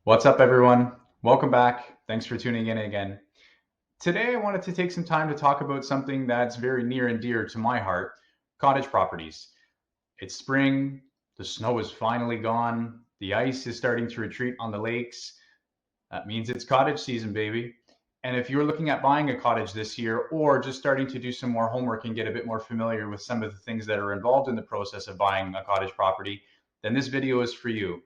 What's up, everyone? Welcome back. Thanks for tuning in again. Today, I wanted to take some time to talk about something that's very near and dear to my heart: cottage properties. It's spring, the snow is finally gone, the ice is starting to retreat on the lakes. That means it's cottage season, baby. And if you're looking at buying a cottage this year or just starting to do some more homework and get a bit more familiar with some of the things that are involved in the process of buying a cottage property, then this video is for you.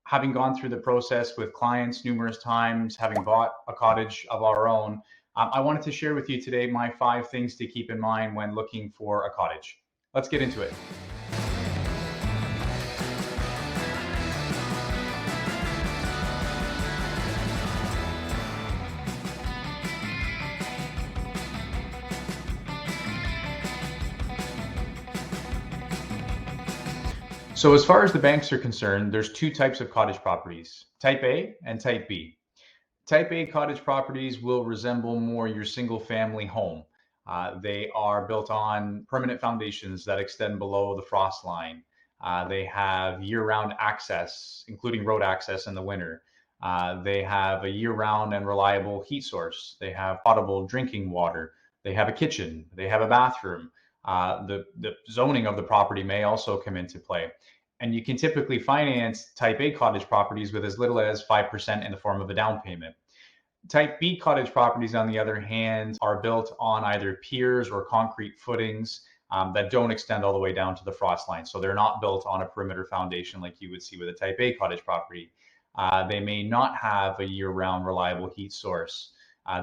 Having gone through the process with clients numerous times, having bought a cottage of our own, I wanted to share with you today my 5 things to keep in mind when looking for a cottage. Let's get into it. So as far as the banks are concerned, there's two types of cottage properties: type A and type B. Type A cottage properties will resemble more your single family home. They are built on permanent foundations that extend below the frost line. They have year-round access, including road access in the winter. They have a year-round and reliable heat source. They have potable drinking water. They have a kitchen. They have a bathroom. The zoning of the property may also come into play. And you can typically finance type A cottage properties with as little as 5% in the form of a down payment. Type B cottage properties, on the other hand, are built on either piers or concrete footings that don't extend all the way down to the frost line. So they're not built on a perimeter foundation like you would see with a type A cottage property. They may not have a year-round reliable heat source.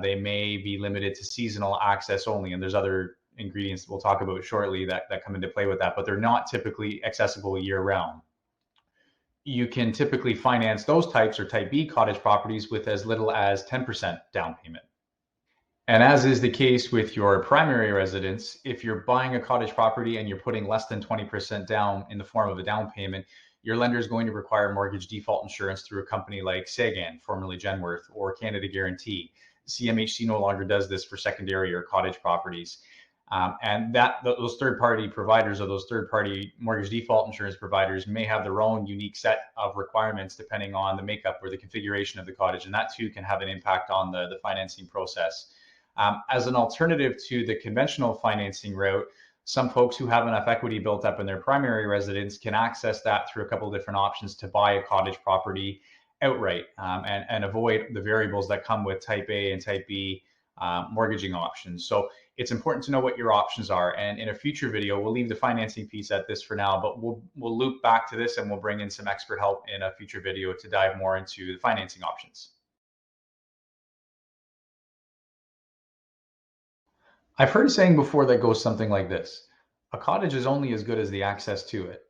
They may be limited to seasonal access only, and there's other ingredients we'll talk about shortly that come into play with that, but they're not typically accessible year-round. You can typically finance those types or type B cottage properties with as little as 10% down payment. And as is the case with your primary residence, if you're buying a cottage property and you're putting less than 20% down in the form of a down payment, your lender is going to require mortgage default insurance through a company like Sagan, formerly Genworth, or Canada Guarantee. CMHC no longer does this for secondary or cottage properties. And those third-party providers or those third-party mortgage default insurance providers may have their own unique set of requirements depending on the makeup or the configuration of the cottage, and that too can have an impact on the financing process. As an alternative to the conventional financing route, some folks who have enough equity built up in their primary residence can access that through a couple of different options to buy a cottage property outright, and avoid the variables that come with type A and type B mortgaging options. So it's important to know what your options are. And in a future video, we'll leave the financing piece at this for now, but we'll loop back to this and we'll bring in some expert help in a future video to dive more into the financing options. I've heard a saying before that goes something like this: a cottage is only as good as the access to it.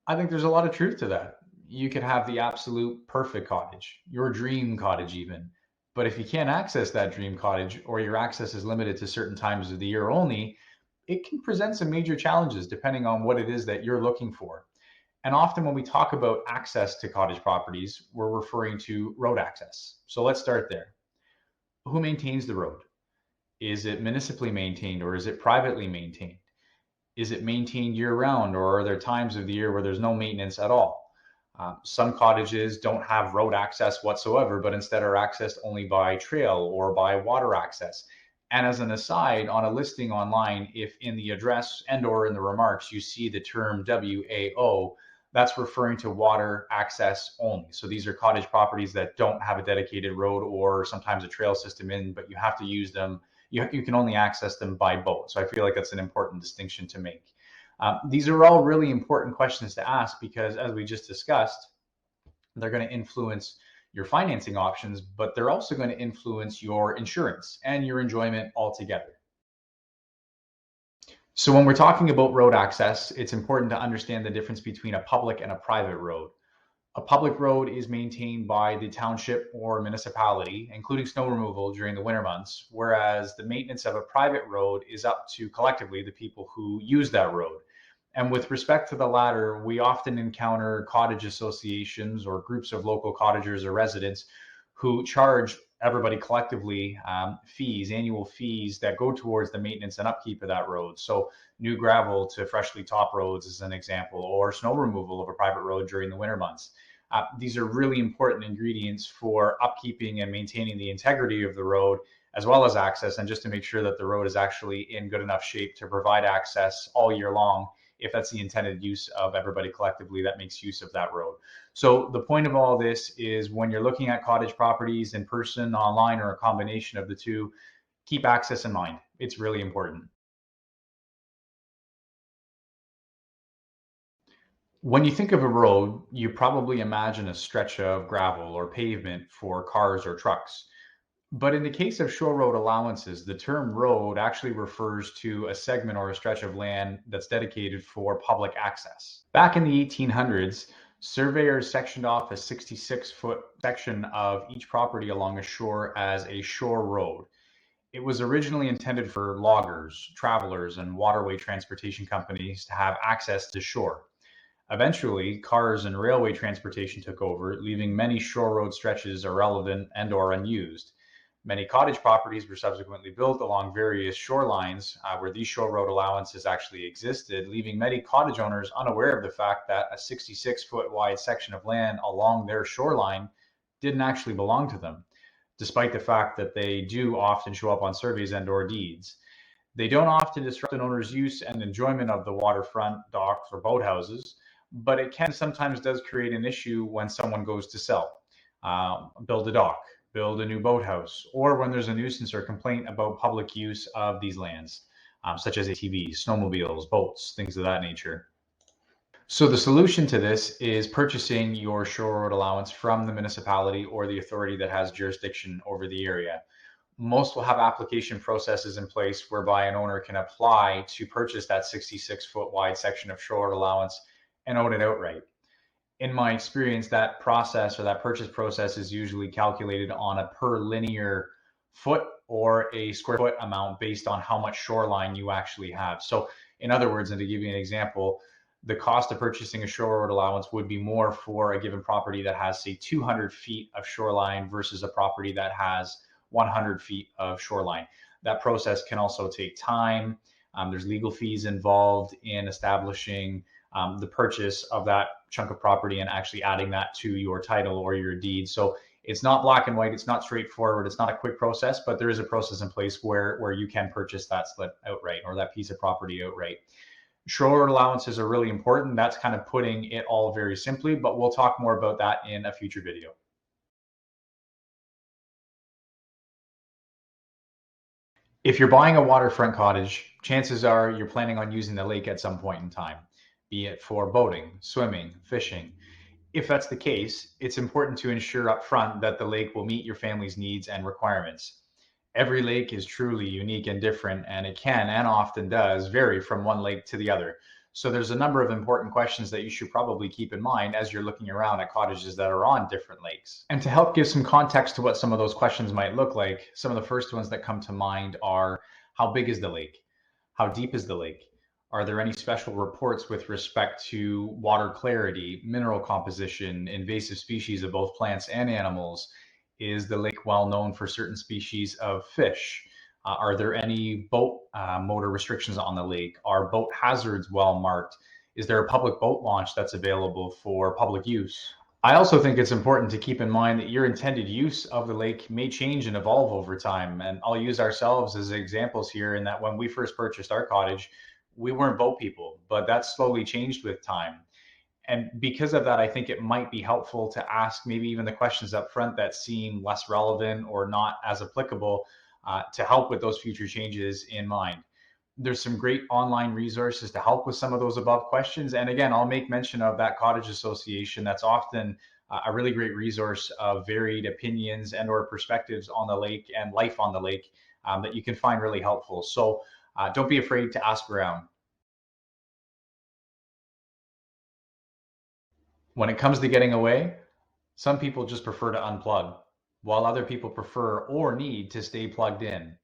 I think there's a lot of truth to that. You could have the absolute perfect cottage, your dream cottage even. But if you can't access that dream cottage, or your access is limited to certain times of the year only, it can present some major challenges depending on what it is that you're looking for. And often when we talk about access to cottage properties, we're referring to road access. So let's start there. Who maintains the road? Is it municipally maintained or is it privately maintained? Is it maintained year round, or are there times of the year where there's no maintenance at all? Some cottages don't have road access whatsoever, but instead are accessed only by trail or by water access. And as an aside, on a listing online, if in the address and or in the remarks you see the term WAO, that's referring to water access only. So these are cottage properties that don't have a dedicated road or sometimes a trail system in, but you have to use them. You can only access them by boat. So I feel like that's an important distinction to make. These are all really important questions to ask because, as we just discussed, they're going to influence your financing options, but they're also going to influence your insurance and your enjoyment altogether. So when we're talking about road access, it's important to understand the difference between a public and a private road. A public road is maintained by the township or municipality, including snow removal during the winter months, whereas the maintenance of a private road is up to collectively the people who use that road. And with respect to the latter, we often encounter cottage associations or groups of local cottagers or residents who charge everybody collectively fees, annual fees that go towards the maintenance and upkeep of that road. So new gravel to freshly topped roads is an example, or snow removal of a private road during the winter months. These are really important ingredients for upkeeping and maintaining the integrity of the road, as well as access, and just to make sure that the road is actually in good enough shape to provide access all year long, if that's the intended use of everybody collectively that makes use of that road. So the point of all this is, when you're looking at cottage properties in person, online, or a combination of the two, keep access in mind. It's really important. When you think of a road, you probably imagine a stretch of gravel or pavement for cars or trucks. But in the case of shore road allowances, the term road actually refers to a segment or a stretch of land that's dedicated for public access. Back in the 1800s, surveyors sectioned off a 66-foot section of each property along a shore as a shore road. It was originally intended for loggers, travelers, and waterway transportation companies to have access to shore. Eventually, cars and railway transportation took over, leaving many shore road stretches irrelevant and or unused. Many cottage properties were subsequently built along various shorelines where these shore road allowances actually existed, leaving many cottage owners unaware of the fact that a 66-foot wide section of land along their shoreline didn't actually belong to them, despite the fact that they do often show up on surveys and or deeds. They don't often disrupt an owner's use and enjoyment of the waterfront, docks, or boathouses, but it can sometimes does create an issue when someone goes to sell, build a dock, build a new boathouse, or when there's a nuisance or complaint about public use of these lands, such as ATVs, snowmobiles, boats, things of that nature. So the solution to this is purchasing your shore road allowance from the municipality or the authority that has jurisdiction over the area. Most will have application processes in place whereby an owner can apply to purchase that 66-foot wide section of shore allowance and own it outright. In my experience, that process or that purchase process is usually calculated on a per linear foot or a square foot amount based on how much shoreline you actually have. So, in other words, and to give you an example, the cost of purchasing a shore road allowance would be more for a given property that has, say, 200 feet of shoreline versus a property that has 100 feet of shoreline. That process can also take time. There's legal fees involved in establishing the purchase of that chunk of property and actually adding that to your title or your deed. So it's not black and white. It's not straightforward. It's not a quick process, but there is a process in place where you can purchase that slip outright or that piece of property outright. Shore allowances are really important. That's kind of putting it all very simply, but we'll talk more about that in a future video. If you're buying a waterfront cottage, chances are you're planning on using the lake at some point in time, be it for boating, swimming, fishing. If that's the case, it's important to ensure upfront that the lake will meet your family's needs and requirements. Every lake is truly unique and different, and it can and often does vary from one lake to the other. So there's a number of important questions that you should probably keep in mind as you're looking around at cottages that are on different lakes. And to help give some context to what some of those questions might look like, some of the first ones that come to mind are: how big is the lake? How deep is the lake? Are there any special reports with respect to water clarity, mineral composition, invasive species of both plants and animals? Is the lake well known for certain species of fish? Are there any boat motor restrictions on the lake? Are boat hazards well marked? Is there a public boat launch that's available for public use? I also think it's important to keep in mind that your intended use of the lake may change and evolve over time. And I'll use ourselves as examples here, in that when we first purchased our cottage, we weren't boat people, but that slowly changed with time. And because of that, I think it might be helpful to ask maybe even the questions up front that seem less relevant or not as applicable, to help with those future changes in mind. There's some great online resources to help with some of those above questions. And again, I'll make mention of that cottage association. That's often a really great resource of varied opinions and or perspectives on the lake and life on the lake, that you can find really helpful. So don't be afraid to ask around. When it comes to getting away, some people just prefer to unplug, while other people prefer or need to stay plugged in.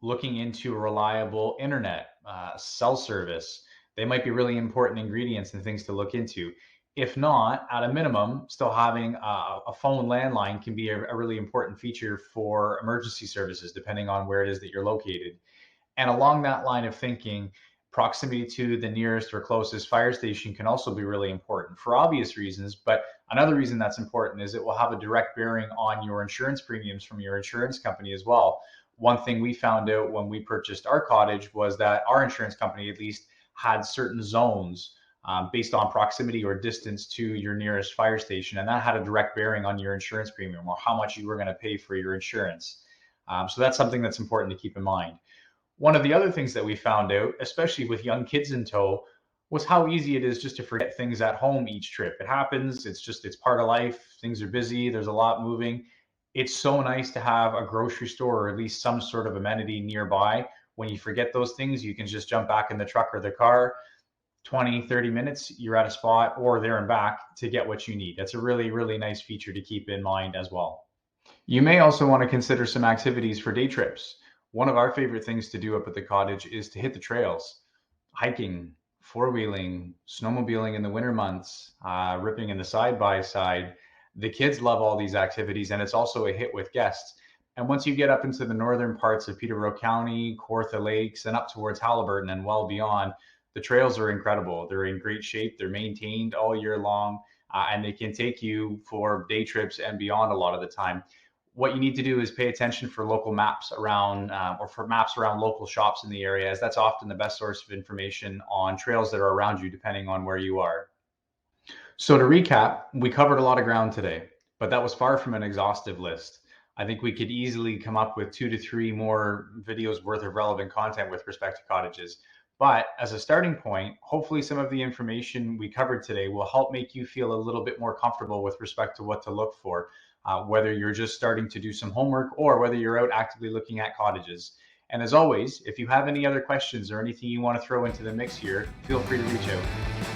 Looking into reliable internet, cell service, they might be really important ingredients and things to look into. If not, at a minimum, still having a phone landline can be a really important feature for emergency services, depending on where it is that you're located. And along that line of thinking, Proximity to the nearest or closest fire station can also be really important for obvious reasons. But another reason that's important is it will have a direct bearing on your insurance premiums from your insurance company as well. One thing we found out when we purchased our cottage was that our insurance company, at least, had certain zones based on proximity or distance to your nearest fire station. And that had a direct bearing on your insurance premium or how much you were going to pay for your insurance. So that's something that's important to keep in mind. One of the other things that we found out, especially with young kids in tow, was how easy it is just to forget things at home each trip. It happens, it's part of life. Things are busy, there's a lot moving. It's so nice to have a grocery store or at least some sort of amenity nearby. When you forget those things, you can just jump back in the truck or the car. 20, 30 minutes, you're at a spot or there and back to get what you need. That's a really, really nice feature to keep in mind as well. You may also want to consider some activities for day trips. One of our favorite things to do up at the cottage is to hit the trails, hiking, four-wheeling, snowmobiling in the winter months, ripping in the side-by-side. The kids love all these activities, and it's also a hit with guests. And once you get up into the northern parts of Peterborough County, Kawartha Lakes, and up towards Haliburton and well beyond, the trails are incredible. They're in great shape. They're maintained all year long, and they can take you for day trips and beyond a lot of the time. What you need to do is pay attention for local maps around or for maps around local shops in the area, as that's often the best source of information on trails that are around you, depending on where you are. So to recap, we covered a lot of ground today, but that was far from an exhaustive list. I think we could easily come up with 2 to 3 more videos worth of relevant content with respect to cottages. But as a starting point, hopefully some of the information we covered today will help make you feel a little bit more comfortable with respect to what to look for, whether you're just starting to do some homework or whether you're out actively looking at cottages. And as always, if you have any other questions or anything you want to throw into the mix here, feel free to reach out.